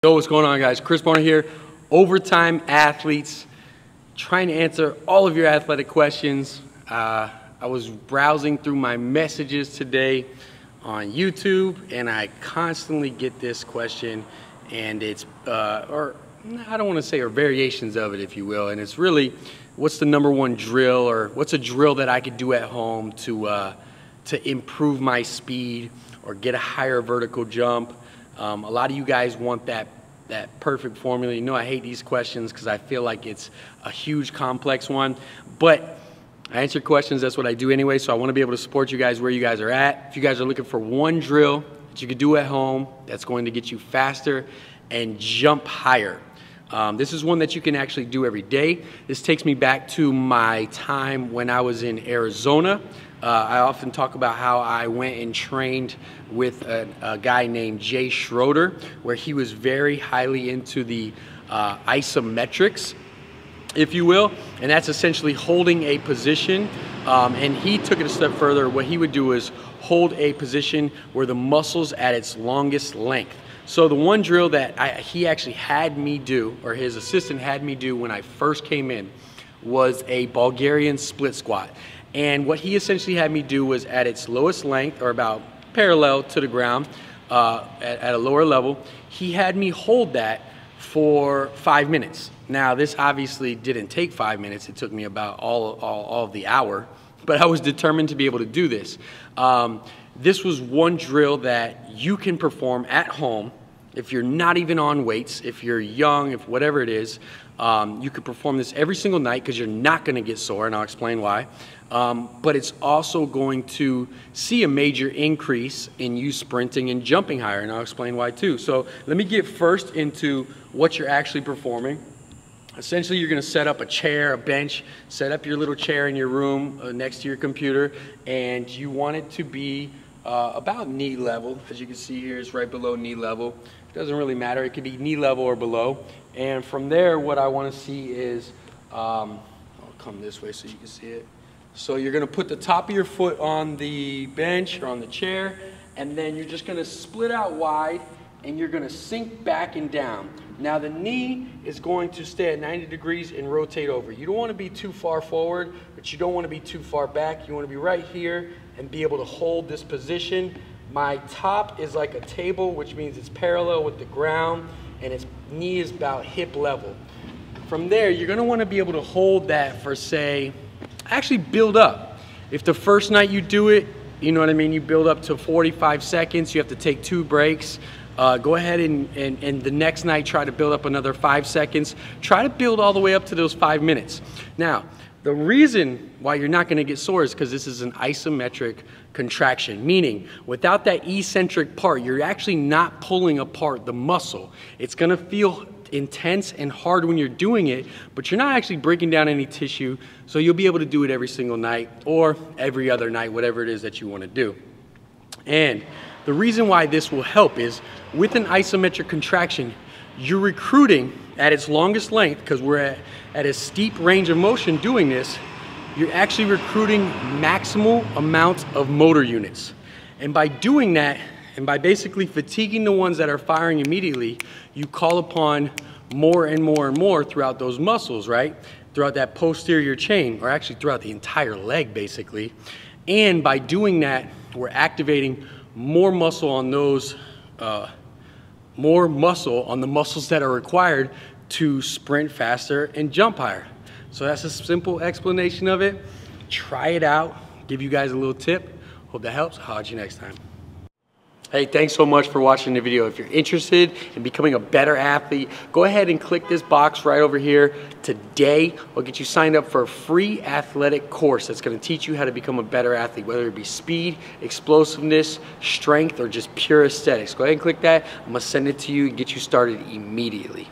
Yo, what's going on, guys? Chris Bonner here, Overtime Athletes, trying to answer all of your athletic questions. I was browsing through my messages today on YouTube, and I constantly get this question, and it's, or I don't want to say, or variations of it, if you will, and it's really, what's the #1 drill, or what's a drill that I could do at home to improve my speed or get a higher vertical jump? A lot of you guys want that perfect formula. You know I hate these questions because I feel like it's a huge complex one, but I answer questions. That's what I do anyway, so I want to be able to support you guys where you guys are at. If you guys are looking for one drill that you could do at home that's going to get you faster and jump higher, this is one that you can actually do every day. This takes me back to my time when I was in Arizona. I often talk about how I went and trained with a guy named Jay Schroeder, where he was very highly into the isometrics, if you will, and that's essentially holding a position, and he took it a step further. What he would do is hold a position where the muscle's at its longest length. So the one drill that he actually had me do, or his assistant had me do when I first came in, was a Bulgarian split squat. And what he essentially had me do was at its lowest length, or about parallel to the ground, at a lower level, he had me hold that for 5 minutes. Now, this obviously didn't take 5 minutes. It took me about all of the hour, but I was determined to be able to do this. This was one drill that you can perform at home if you're not even on weights, if you're young, if whatever it is. You could perform this every single night because you're not going to get sore, and I'll explain why. But it's also going to see a major increase in you sprinting and jumping higher, and I'll explain why too. So let me get first into what you're actually performing. Essentially, you're going to set up a chair, a bench, set up your little chair in your room next to your computer, and you want it to be about knee level. As you can see here, it's right below knee level. It doesn't really matter. It could be knee level or below. And from there, what I want to see is, I'll come this way so you can see it. So you're going to put the top of your foot on the bench or on the chair, and then you're just going to split out wide, and you're going to sink back and down. Now the knee is going to stay at 90 degrees and rotate over. You don't want to be too far forward, but you don't want to be too far back. You want to be right here and be able to hold this position. My top is like a table, which means it's parallel with the ground, and its knee is about hip level. From there, you're going to want to be able to hold that for, say, actually build up. If the first night you do it, you know what I mean, you build up to 45 seconds, you have to take 2 breaks. Go ahead and the next night try to build up another 5 seconds. Try to build all the way up to those 5 minutes. Now, the reason why you're not going to get sore is because this is an isometric contraction, meaning without that eccentric part, you're actually not pulling apart the muscle. It's going to feel intense and hard when you're doing it, but you're not actually breaking down any tissue, so you'll be able to do it every single night or every other night, whatever it is that you want to do. And the reason why this will help is with an isometric contraction, you're recruiting at its longest length, because we're at a steep range of motion doing this, you're actually recruiting maximal amount of motor units. And by doing that, and by basically fatiguing the ones that are firing immediately, you call upon more and more and more throughout those muscles, right? Throughout that posterior chain, or actually throughout the entire leg, basically. And by doing that, we're activating more muscle on those, more muscle on the muscles that are required to sprint faster and jump higher. So that's a simple explanation of it. Try it out. Give you guys a little tip. Hope that helps. I'll holler at you next time. Hey, thanks so much for watching the video. If you're interested in becoming a better athlete, go ahead and click this box right over here. Today, I'll get you signed up for a free athletic course that's going to teach you how to become a better athlete, whether it be speed, explosiveness, strength, or just pure aesthetics. Go ahead and click that. I'm going to send it to you and get you started immediately.